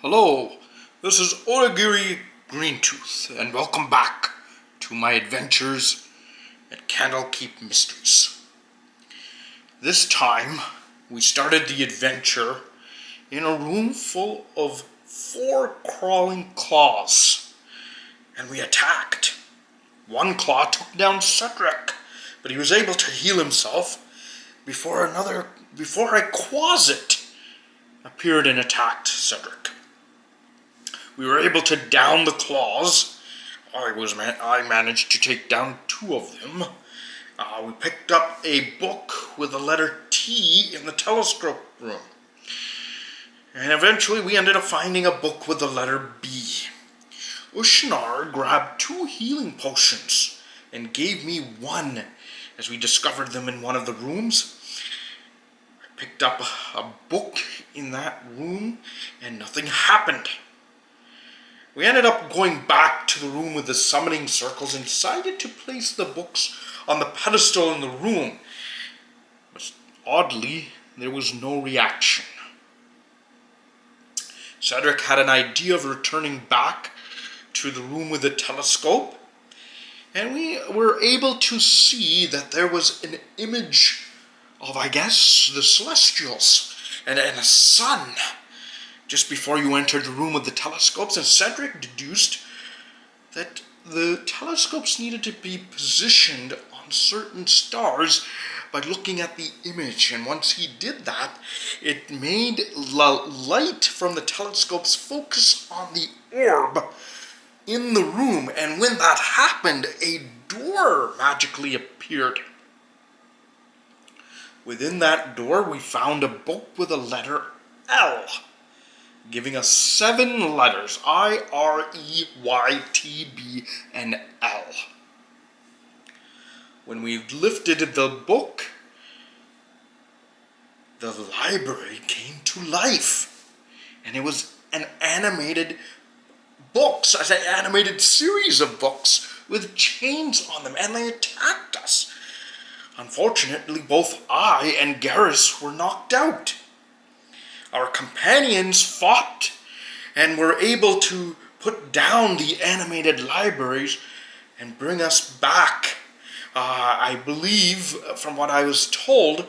Hello, this is Odagiri Greentooth, and welcome back to my adventures at Candlekeep Mysteries. This time, we started the adventure in a room full of 4 crawling claws, and we attacked. One claw took down Cedric, but he was able to heal himself before a quasit appeared and attacked Cedric. We were able to down the claws. I managed to take down 2 of them. We picked up a book with the letter T in the telescope room. And eventually we ended up finding a book with the letter B. Ushnar grabbed 2 healing potions and gave me 1 as we discovered them in one of the rooms. I picked up a book in that room and nothing happened. We ended up going back to the room with the summoning circles and decided to place the books on the pedestal in the room. But oddly, there was no reaction. Cedric had an idea of returning back to the room with the telescope, and we were able to see that there was an image of, the Celestials and a sun just before you entered the room with the telescopes, and Cedric deduced that the telescopes needed to be positioned on certain stars by looking at the image, and once he did that, it made light from the telescopes focus on the orb in the room, and when that happened, a door magically appeared. Within that door, we found a book with a letter L, giving us 7 letters, I, R, E, Y, T, B, and L. When we lifted the book, the library came to life. And it was an animated animated series of books with chains on them, and they attacked us. Unfortunately, both I and Garris were knocked out. Our companions fought and were able to put down the animated libraries and bring us back. I believe, from what I was told,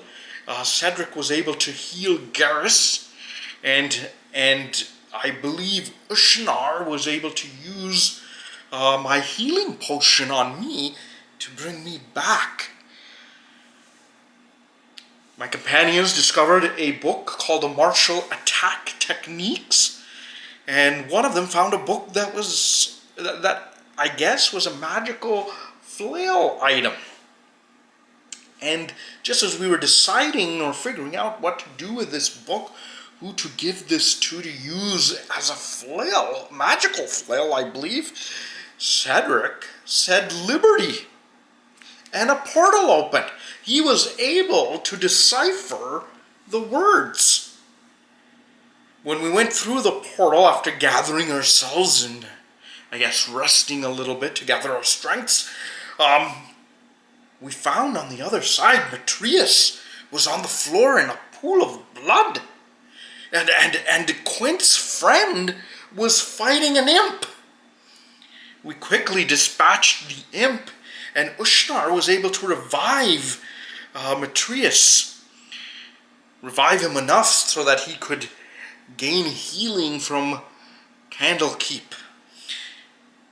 Cedric was able to heal Garris, and I believe Ushnar was able to use my healing potion on me to bring me back. My companions discovered a book called The Martial Attack Techniques, and one of them found a book that was a magical flail item. And just as we were deciding or figuring out what to do with this book, who to give this to use as a flail, magical flail, I believe, Cedric said liberty. And a portal opened. He was able to decipher the words. When we went through the portal after gathering ourselves and, resting a little bit to gather our strengths, we found on the other side Matreus was on the floor in a pool of blood. And Quint's friend was fighting an imp. We quickly dispatched the imp, and Ushnar was able to revive Matreus. Revive him enough so that he could gain healing from Candlekeep.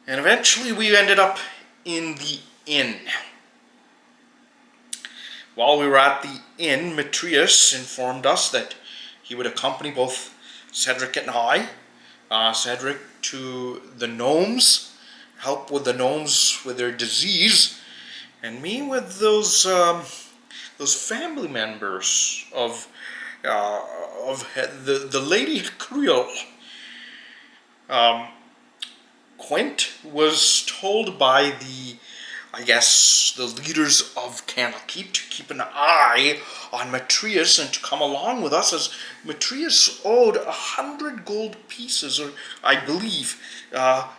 And eventually we ended up in the inn. While we were at the inn, Matreus informed us that he would accompany both Cedric and I, Cedric to the gnomes, help with the gnomes with their disease, and me with those family members of the Lady Creole. Quint was told by the leaders of Candlekeep to keep an eye on Matreus and to come along with us, as Matreus owed 100 gold pieces, or I believe,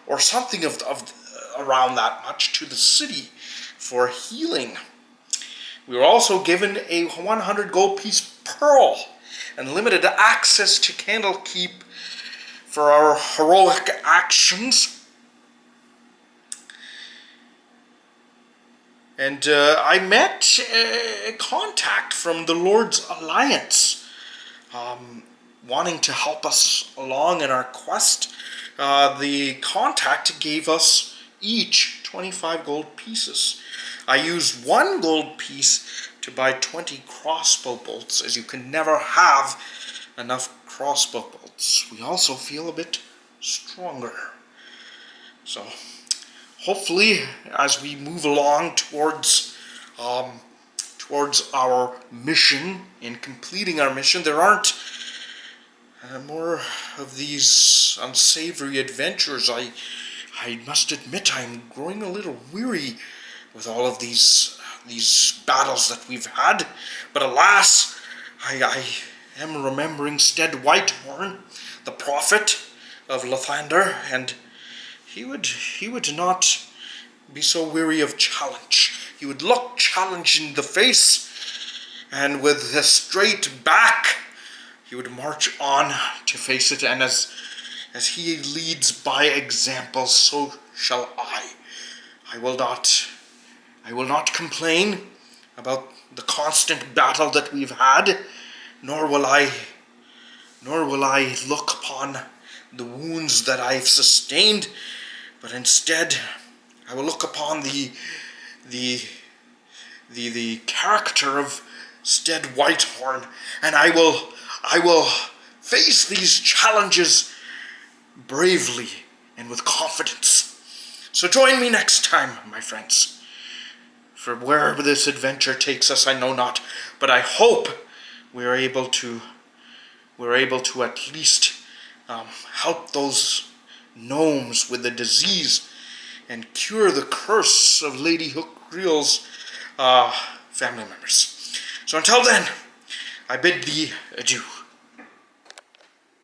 or something of around that much to the city for healing. We were also given a 100 gold piece pearl and limited access to Candlekeep for our heroic actions. And I met a contact from the Lord's Alliance, wanting to help us along in our quest. The contact gave us each 25 gold pieces. I used 1 gold piece to buy 20 crossbow bolts, as you can never have enough crossbow bolts. We also feel a bit stronger. So hopefully, as we move along towards our mission, in completing our mission, there aren't more of these unsavory adventures. I must admit, I'm growing a little weary with all of these battles that we've had. But alas, I am remembering Stead Whitehorn, the prophet of Lathander, and he would not be so weary of challenge. He would look challenge in the face, and with a straight back, he would march on to face it. And as he leads by example, so shall I. I will not complain about the constant battle that we've had, nor will I look upon the wounds that I've sustained, but instead I will look upon the character of Stead Whitehorn, and I will face these challenges bravely and with confidence. So join me next time, my friends. For wherever this adventure takes us, I know not, but I hope we're able to at least help those gnomes with the disease and cure the curse of Lady Hookreel's family members. So until then, I bid thee adieu.